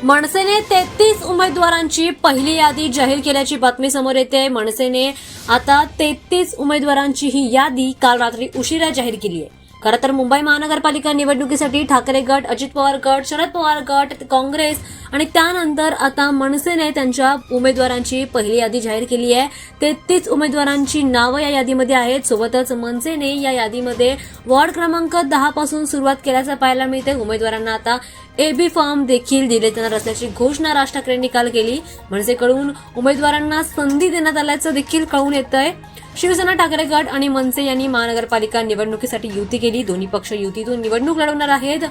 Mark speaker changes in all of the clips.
Speaker 1: मनसेने 33 उमेदवारांची पहिली यादी जाहीर केल्याची बातमी समोर येते। मनसेने आता 33 उमेदवारांची ही यादी काल रात्री उशिरा जाहीर केली आहे। खरं तर मुंबई महानगरपालिका निवडणुकीसाठी ठाकरे गट, अजित पवार गट, शरद पवार गट, काँग्रेस आणि त्यानंतर आता मनसेने त्यांच्या उमेदवारांची पहिली यादी जाहीर केली आहे। 33 उमेदवारांची नावं या यादीमध्ये आहेत। सोबतच मनसेने या यादीमध्ये वॉर्ड क्रमांक 10 पासून सुरुवात केल्याचं पाहायला मिळते। उमेदवारांना आता एबी फॉर्म देखील दिले जाणार असल्याची घोषणा राज ठाकरेंनी काल केली। मनसेकडून उमेदवारांना संधी देण्यात आल्याचं देखील कळून येतंय। शिवसेना, ठाकरे गट आणि मनसे यांनी महानगरपालिका निवडणुकीसाठी युती केली। दोन्ही पक्ष युतीतून निवडणूक लढवणार आहेत।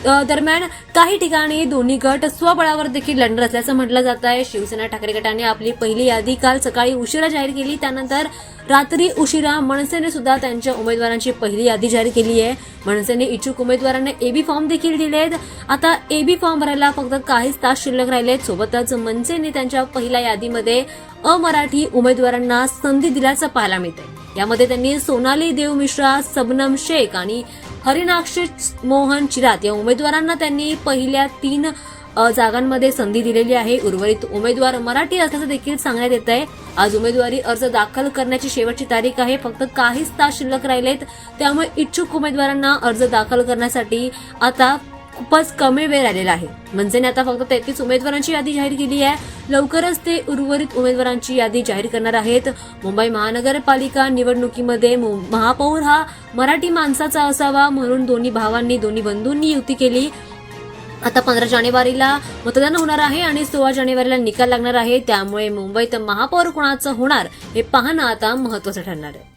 Speaker 1: दरम्यान काही ठिकाणी दोन्ही गट स्वबळावर देखील लढणार असल्याचं म्हटलं जात आहे। शिवसेना, ठाकरे गटाने आपली पहिली यादी काल सकाळी उशिरा जाहीर केली। त्यानंतर रात्री उशिरा मनसेने सुद्धा त्यांच्या उमेदवारांची पहिली यादी जाहीर केली आहे। मनसेने इच्छुक उमेदवारांना एबी फॉर्म देखील दिलेत। आता एबी फॉर्म भरायला फक्त काहीच तास शिल्लक राहिलेत। सोबतच मनसेने त्यांच्या पहिल्या यादीमध्ये अमराठी उमेदवारांना संधी दिल्याचं पाहायला मिळतंय। यामध्ये त्यांनी सोनाली देव मिश्रा, सबनम शेख आणि हरिनाक्षी मोहन चिरात या उमेदवारांना त्यांनी पहिल्या 3 जागांमध्ये संधी दिलेली आहे। उर्वरित उमेदवार मराठी असल्याचं देखील सांगण्यात येत आहे। आज उमेदवारी अर्ज दाखल करण्याची शेवटची तारीख आहे। फक्त काहीच तास शिल्लक राहिलेत। त्यामुळे इच्छुक उमेदवारांना अर्ज दाखल करण्यासाठी आता खूपच कमी वेळ राहिलेला आहे। मनसेने आता फक्त 33 उमेदवारांची यादी जाहीर केली आहे। लवकरच ते उर्वरित उमेदवारांची यादी जाहीर करणार आहेत। मुंबई महानगरपालिका निवडणुकीमध्ये महापौर हा मराठी माणसाचा असावा म्हणून दोन्ही बंधूंनी युती केली। आता 15 जानेवारीला मतदान होणार आहे आणि 16 जानेवारीला निकाल लागणार आहे। त्यामुळे मुंबईत महापौर कोणाचं होणार हे पाहणं आता महत्त्वाचं ठरणार आहे।